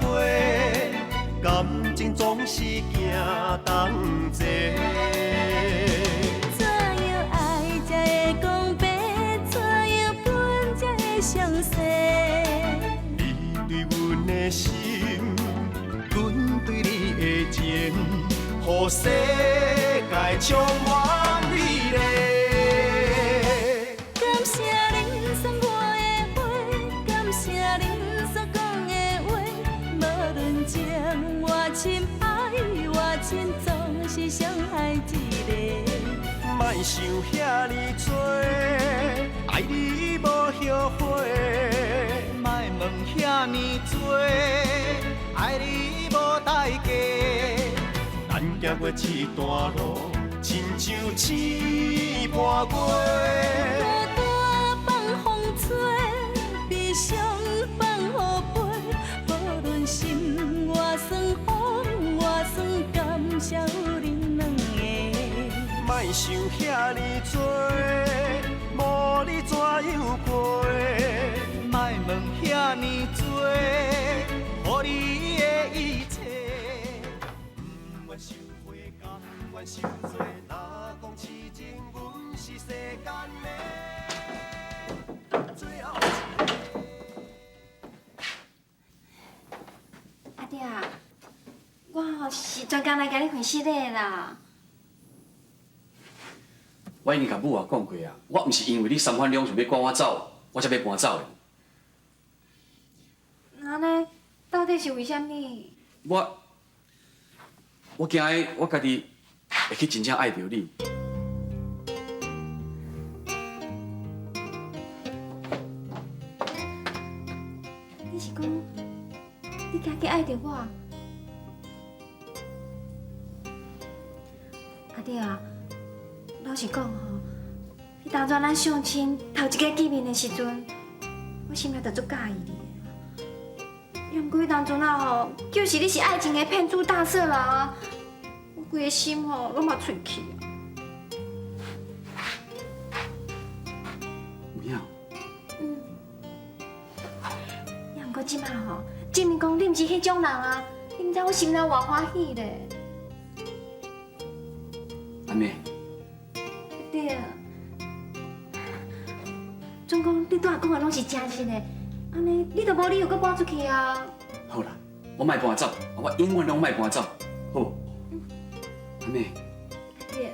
花，感情总是行同齐。怎样爱才会讲白？怎样分才会详细？你对阮的心，阮对你的情，予世界充满美丽。感谢恁送我的花，感谢恁所讲的话。无论情我深爱我深，总是相爱一个。莫想遐尼多，爱你无后悔。莫问遐尼多，爱你无代价。咱行过这段路，亲像试半月。孤单放风吹，悲伤放雨飞。无论心我酸，风我酸，感谢有恁两个。莫想遐尼多，无你怎样过？莫问遐尼多，予你的一切。不愿收回，甘愿受罪。若讲痴情，阮是世间的最后一个。阿弟啊，我吼是专工来甲你回信的啦。我已经甲母啊讲过啊，我毋是因为你三番两次要赶我走，我才要搬走的。安尼到底是为虾米？我惊的我家己会去真正爱着你。你是讲你家己爱着我？阿弟啊，老实讲吼，迄当初咱相亲头一个见面的时阵，我心内就足介意你的。要毋过迄当阵啊吼，就是你是爱情的骗子大色啦，我规个心吼拢嘛脆去啊。有影。要毋过即马吼，证明讲你毋是迄种人啊，你毋知我心内偌欢喜咧。安尼。对，总讲你拄仔讲的拢是真实的，安尼你就无理由搁搬出去啊。好啦，我莫搬走，我永远拢莫搬走，好？安尼。对。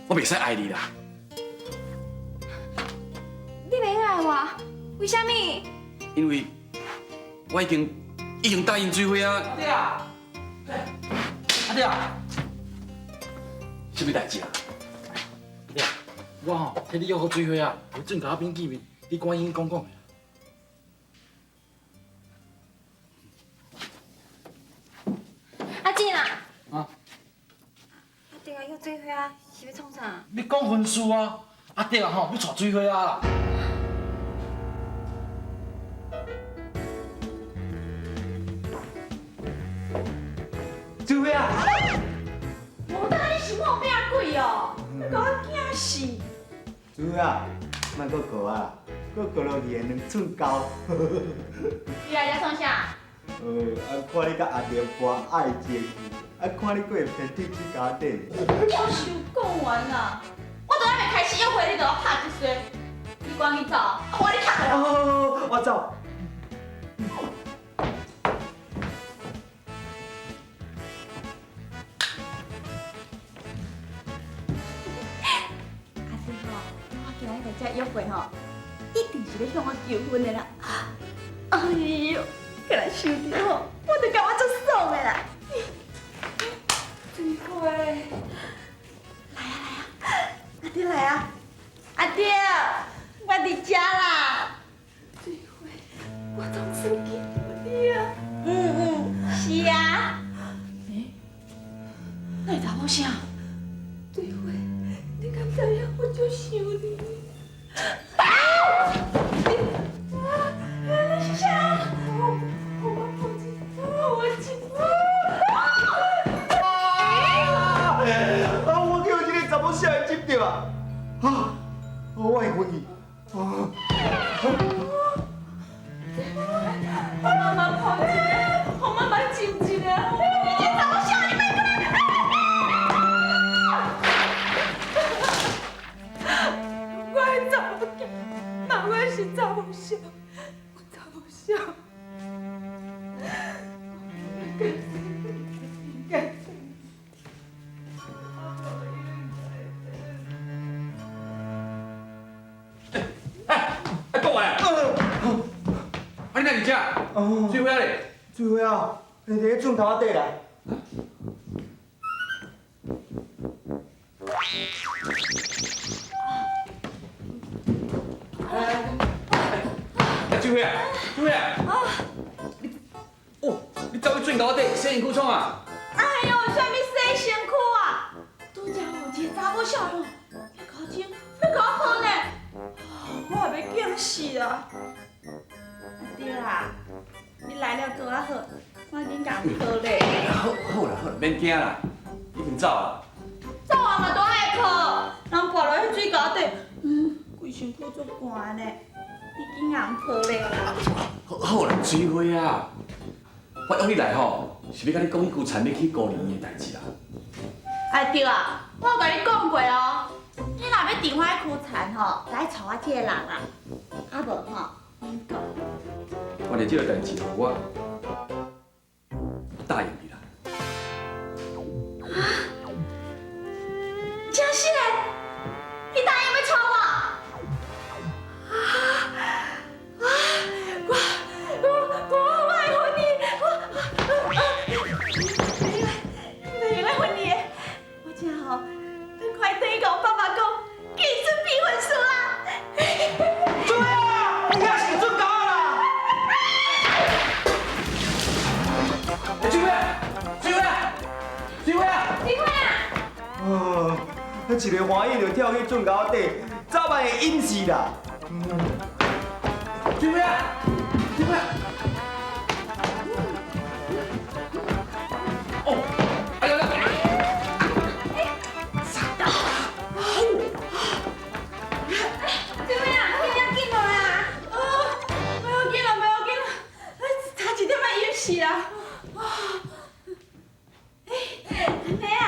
我袂使爱你啦。你袂爱我？为虾米？因为我已经答应水花啊。阿弟啊，阿弟啊，什么代志啊？阿弟啊，我吼替你约好水花啊，有准甲我面见面，你赶紧讲讲的。阿静啊。啊？阿弟啊，约水花啊，是要创啥？你讲婚事啊？阿弟啊吼，要娶水花啊啦。水花啊！无当你是我命鬼哦，你甲我惊死！水花啊，莫搁过啊啦，搁过落去的两寸高。你来遮创啥？看你甲阿爹博爱情，看你过会骗对去家底。要是有讲完啦，我都还没开始约会，你就要拍一衰。你赶紧走，我你看。哦，我走。阿弟吼，我今日来遮约会吼，一定是要向我求婚的啦。哎呦，今日想到吼，我就感觉足爽的啦。水花，来啊来啊，阿弟来啊，阿弟，我伫遮啦。水花，我总算见到你啊。是啊。那是查某啥？水花，你敢知影我足想你？你是啥？我不知道，我真我叫这个查某啥会接到啊？啊，我会困去。啊，妈妈抱一个，我妈妈亲一个。你怎么笑？你别过来！我查某囝，那我是查某小，我查某小。讲话啊！你哪伫遮？水花咧？水花啊，你伫咧砖头底啦。水花啊！水花啊！哦，你走去砖头底洗身躯创啊？哎呦，啥物洗身躯啊？拄则有一个查某小咯，口镜要甲我喷呢，我也要惊死啊！对啦，你来了多啊好，我紧甲你喷咧。好啦，免惊啦，已经走啊。走啊嘛都爱哭，人跋落迄水沟底，规身躯足寒呢，你紧甲喷咧啦。好啦，水花啊！我约你来吼，是要甲你讲迄句田要去高林的代志啦。哎对啊，我有甲你讲过哦，你若要订我迄区田吼，就爱找我这个人啊，啊无吼，免讲。我哋这个代志吼，我答应你啦。真是的，你答应要娶我？我爱婚礼，我婚礼，我真好，要快点甲我爸爸讲，给你准备婚书啦。水啊，你也是准狗啦！水花，水花，水花！机会啊！那一个欢喜就跳去砖沟底，早晚会淹死啦。水花，水花！哦，哎呀！机会啊，你要紧落啦！不要紧啦，不要紧啦，差一点仔淹死啦！妹啊，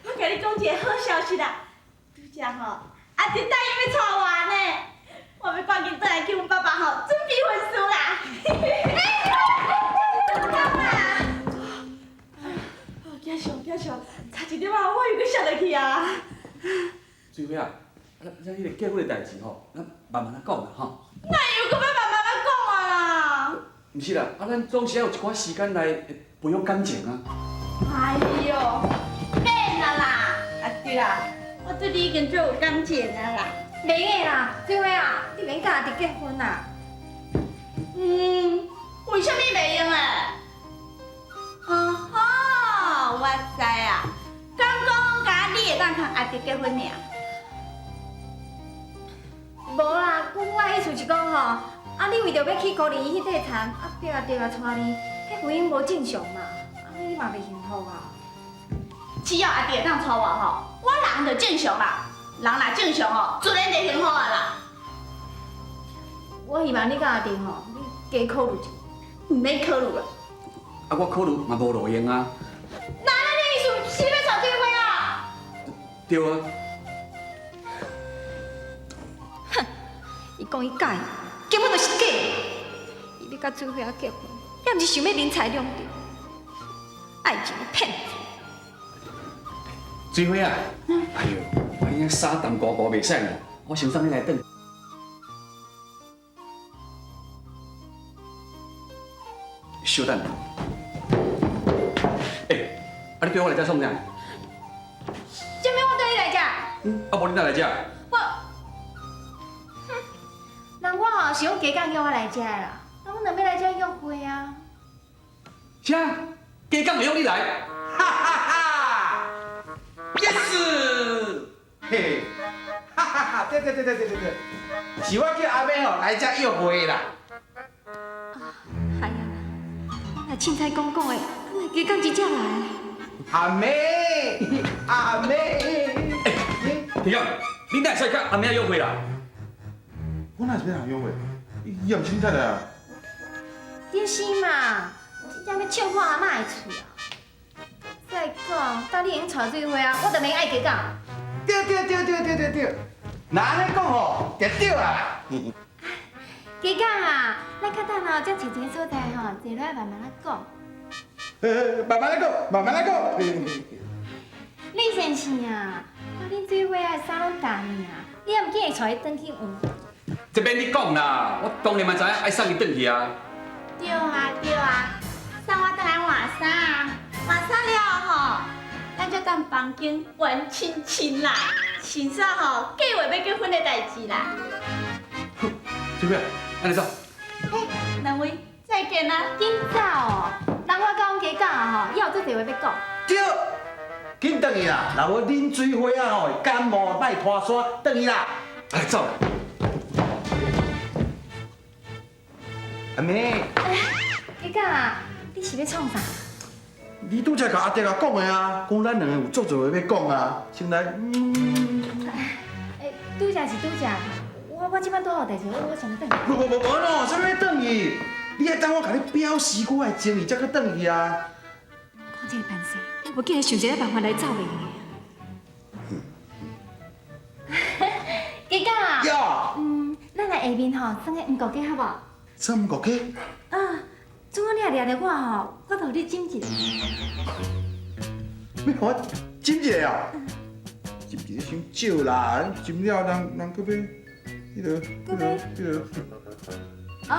我甲你讲一个好消息啦，拄则吼，阿弟答应要娶我呢，我要赶紧转来叫阮爸爸吼准备婚书啦。真啊！惊死我，惊死我，差一点仔我又搁摔落去啊！水花啊，咱迄个结婚的代志吼，咱慢慢仔讲啦吼。哪有搁要慢慢仔讲啊啦？毋是啦，咱总是要有一寡时间来培养感情啊。哎呦，免啦啦！啊对啦，我对你已经最有感情啊啦。袂用啦，水花啊，你免甲阿弟结婚啦。为什么袂用啊？哦，我知啊，刚讲甲你会当甲阿弟结婚尔。无啦，我的意思是讲吼，你为着要去高林伊迄块田，对啊，带你，迄婚姻无正常嘛，你嘛袂幸福啊。只要阿弟会当娶我吼，我人就正常啦。人若正常吼，自然就幸福啊啦。我希望你甲阿弟吼，你加考虑一下。唔免考虑啦。啊，我考虑嘛无路用啊。那你意思是要娶水花啊？对啊。伊讲伊假的，根本就是假的。伊要甲水花结婚，也毋是想要人财两得，爱情的骗子。水花啊，哎呦，啊你遐衫澹糊糊袂使啦，我先送你来转。稍等。啊你叫我来遮创啥？啥物我对你来遮？啊无你哪来遮？人我吼是用加工叫我来遮的啦，我两要来遮约会啊。啥？加工会用你来？哈哈哈 ！Yes！ 嘿，哈哈哈！对，是我叫阿妹吼来遮约会啦。系啊，我若凊彩讲的，我会加工真正来。阿妹，阿妹，天佑，你哪会甲阿妹约会啦？我哪是要人约会？伊也毋凊彩来啊！就是嘛，这要笑破阿妈的喙啊！再讲，当你用吵水花啊，我就免爱加讲。对，那安尼讲吼，就对啊。加讲啊，咱较等后，再找一个所在吼，坐落来慢慢仔讲。慢慢来讲。李先生啊，我恁水花啊衫拢干呢啊，你也毋记会带伊转去换？这边你讲啦，我当然嘛知影爱送伊转去啊。对啊，送我倒来换衫啊，换衫了吼，咱就当房间玩亲亲啦，先说吼计划要结婚的代志啦。水花，安尼走。嘿，两位再见啦。紧走哦，人我甲阮加讲啊吼，以后做地话要讲。对，紧转去啦！若无啉水花啊吼，会感冒歹拖沙，转去啦。哎，走啦。阿妹，加讲啊，你是要创啥？你拄才甲阿爹啊讲的啊，讲咱两个有足多话要讲啊，先来。拄则是拄则，我即摆拄好代志，我想要转去。无喏，啥物要转去？你爱等我甲你表示我的情意，才去转去啊。讲这个办事，我竟然想一个办法来走袂去。加讲啊，呀，咱来下面吼，算个黄国鸡好无？什么国鸡？啊，怎么你也掠着我吼？我互你斟一个。要互我斟一个啊？斟一个伤少啦，斟了人搁要迄个。哦，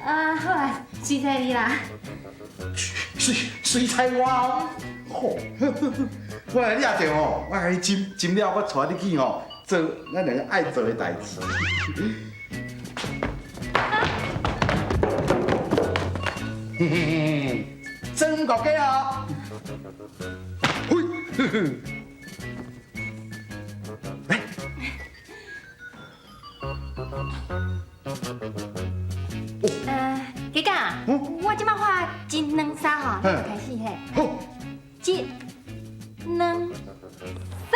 好啊，随在你啦。随菜我哦，吼，我来掠着吼，我甲你斟了，我带你去吼，做咱两个爱做的代志。嘿嘿嘿，蒸国鸡哦。嘿，来。加讲，我即摆画一两三吼，你就开始嘿。好，一、两、三。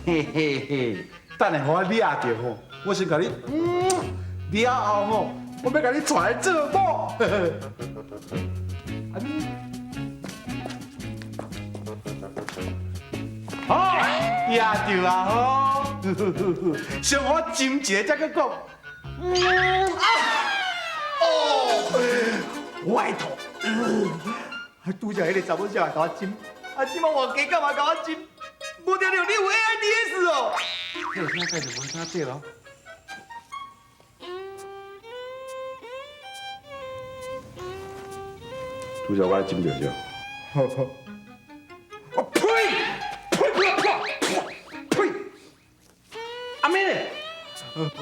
嘿嘿嘿，等下互我掠着吼，我先甲你了后吼，我要甲你带来做某。好，掠着啊吼，先我斟一个才去讲。歪头，拄则迄个查某仔甲我斟，即摆换家干嘛甲我斟？无条条你有 AIDS 哦。你有啥介绍我啥对咯？拄则我斟着着。好好。我呸！呸！阿妹，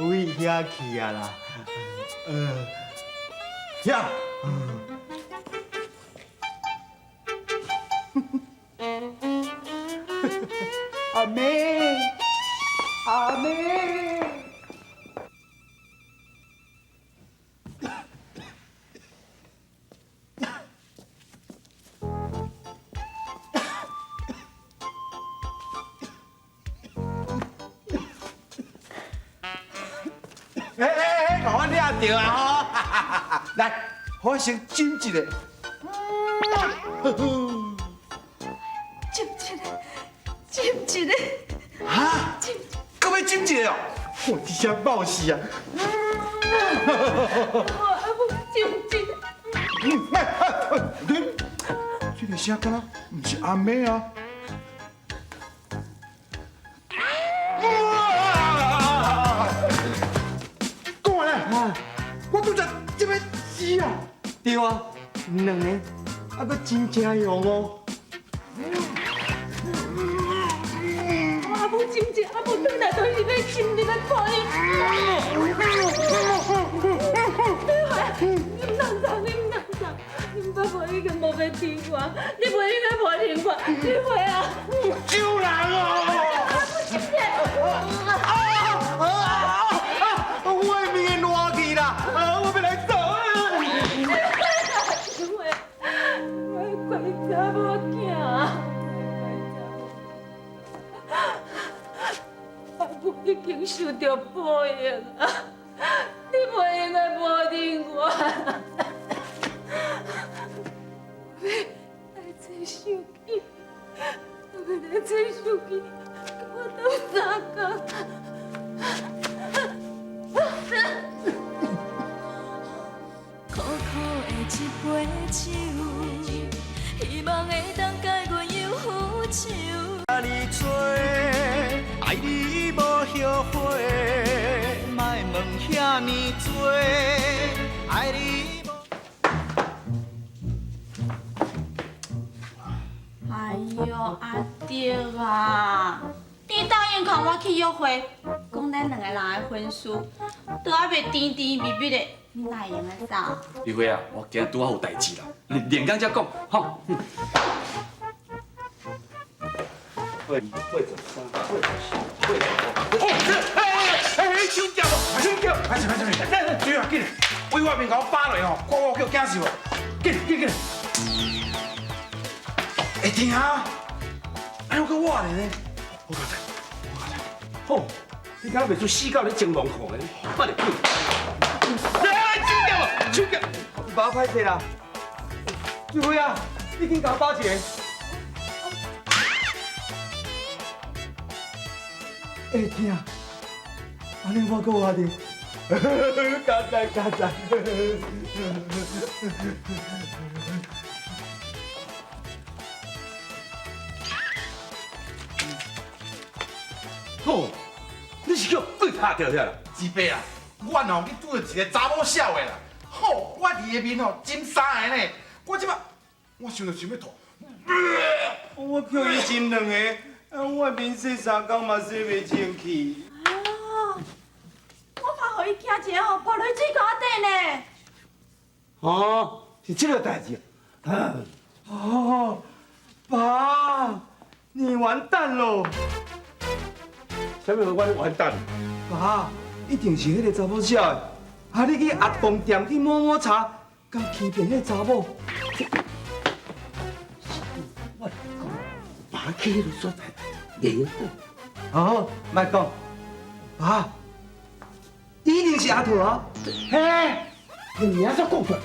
为遐去啊啦。呀。阿妹，阿妹。把我抓着啊吼！来，我先斟一个。斟一个，哈？搁要斟一个哦？我这下冒死啊！这个声敢若不是阿妹啊？讲完了，我拄则这边死啊！对啊，两个，还佫真正用哦。阿母斟一，阿母转来都是要斟你要看你。你唔通走，你唔通走，你爸爸已经无要听我，你袂应该无听我，你会啊？救人哦！我面烂去啦！我要来走啊！你会，我怪查某囝。已经受到报应啊！你袂用来无认我，来做手机，来做手机，我当三工。苦苦的一杯酒，希望会当解阮忧愁。你做，爱你无后悔，莫问遐尼多，爱你无。哎呦，阿弟啊，你答应跟我去约会，讲咱两个人的婚事，都还袂甜甜蜜蜜的，你哪会用得走？李辉啊，我今日拄好有代志啦，连刚才讲，吼。手脚无，手脚，快点，水啊，紧！威我面甲我扒落吼，我叫惊死我，紧！会听啊？哎，我个我呢？我刚才，好，你敢袂出死狗咧蒸笼裤咧？快点滚！手脚，爸歹势啦，玉辉啊，你紧甲我包一个。会听，安尼我搁活着，加赞。好，你是叫鬼拍掉遐啦？二伯啊，我吼去拄着一个查某小的啦。吼，我伫个面吼浸3个呢，我即摆我想要吐。我叫伊斟2个，我面洗3工嘛洗袂清气。啊，我怕予伊惊一下吼，泼落水沟底呢。哦，是这个代志啊。哦，爸，你完蛋喽！啥物我完蛋？爸，一定是迄个查某小的，你去阿公店去摸茶，甲欺骗迄个查某。我爸去迄个所在，连哦，莫讲，爸，一定是阿桃啊！嘿，你名怎讲出来？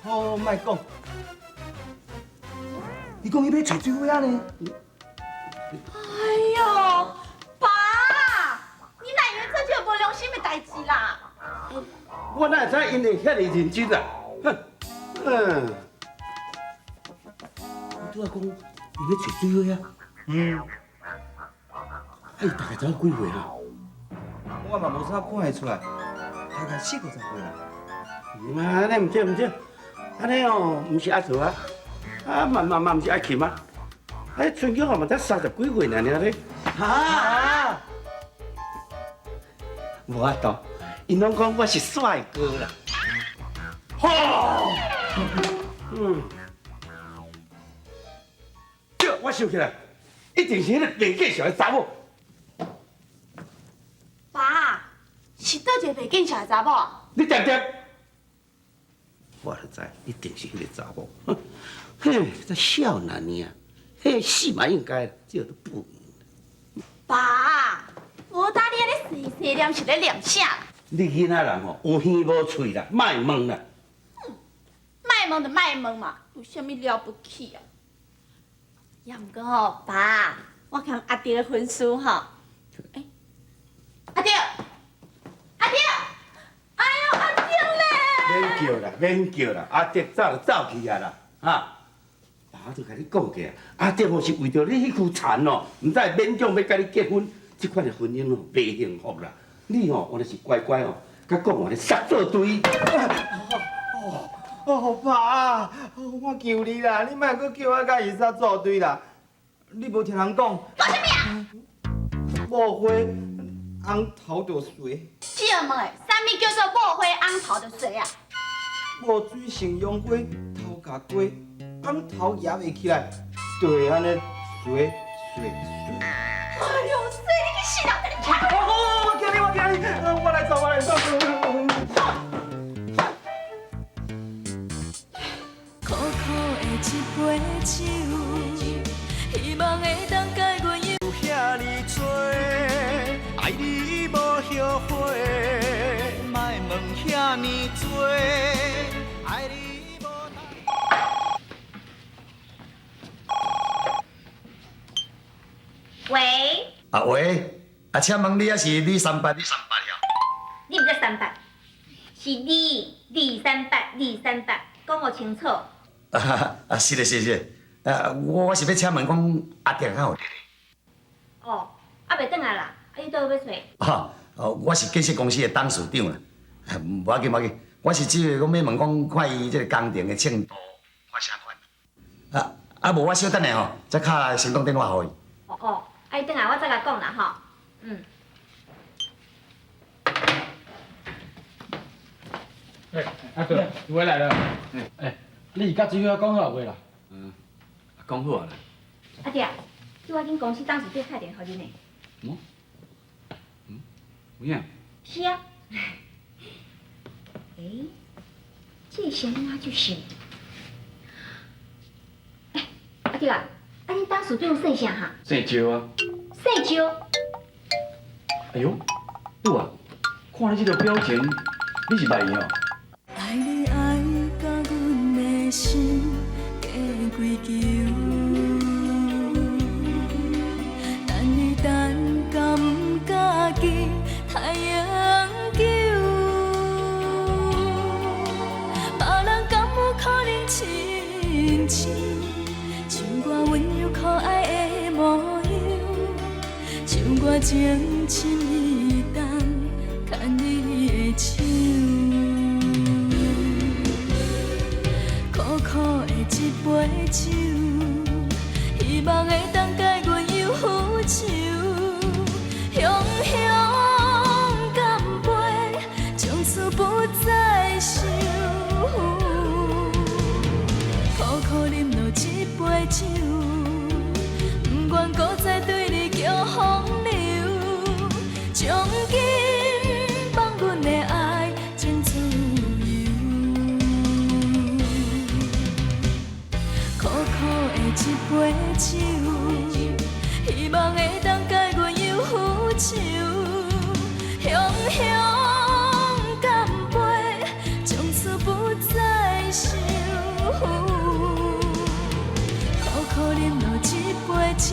哦，莫讲，伊讲伊要找水花呢。哎呦，爸，你哪会做这无良心的代志啦？我哪会知因会遐尼认真啊？哼，你拄仔讲伊要找水花啊？哎，大概知影几岁啊？我嘛无啥看会出来，大概40、50岁啦。安尼唔对，安尼哦，唔是阿桃啊，嘛唔是阿琴啊，春娇嘛才30几岁呢咧。啊！无法度，因拢讲我是帅哥啦。吼，对，我想起来，一定是迄个袂见小的查某。爸，是倒一个袂见笑的查某？你点点，我就知，一定是迄个查某。嘿，这少男呢，嘿，死嘛应该，这都不。爸，无打你安尼细念是咧念啥？你囡仔人吼，有耳无喙啦，莫问啦。卖问就卖问嘛，有啥物了不起啊？也毋过吼，爸，我看阿弟的婚事吼，阿弟，哎呦，阿弟咧！免叫啦，阿德早就走去啊啦，哈。爸都甲你讲过啊，阿德吼是为着你迄躯残哦，毋知勉强要甲你结婚，即款的婚姻哦，袂幸福啦。你吼，我就是乖乖哦，甲讲话咧，杀做对。哦，爸，我求你啦，你莫搁叫我甲伊煞作对啦。你无听人讲？讲啥物啊？木花红头就水，借问的，啥物叫做木花红头的水啊？无水成杨花，头甲过，红头也袂起来，就会安尼水。哎呦，水你去死啦！你看。我叫你，我来走。苦苦的一杯酒，希望会当解阮忧。有遐尼多，爱爱你无后悔，莫问遐尼多，爱你无。喂，喂，请问你还是李三八？你毋才300，是238，讲我清楚。是的，我是要请问讲阿定还有伫咧？哦，袂转来啦，你倒要找？我是建设公司的董事长啦，无要紧，我是只个讲要问讲看伊这个工程的称度看啥款。无我小等下吼，再敲行动电话互伊。哦，伊转来我再甲讲啦吼。嗯。阿哥，你回来了。你甲水友讲好未啦？讲好啊啦。阿弟啊，叫我紧公司董事长打电话给你呢。有影？是啊。这声音啊就是。阿弟啊，恁董事长姓啥哈？姓焦啊。姓焦。哎呦，拄啊，看你这个表情，你是捌伊哦？爱你爱甲阮的心加几球，等你等甲毋敢记太阳球，别人敢有可能亲像我温柔可爱的模样，像我情深意重牵你的手。苦苦的一杯酒，希望会当解阮忧愁。雄雄干杯，从此不再想。苦苦饮落一杯酒，不愿搁再对你叫风流，从今放阮的爱真自由。苦苦的一杯酒，希望会当解阮忧愁。雄雄干杯，从此不再想。苦苦饮落一杯酒。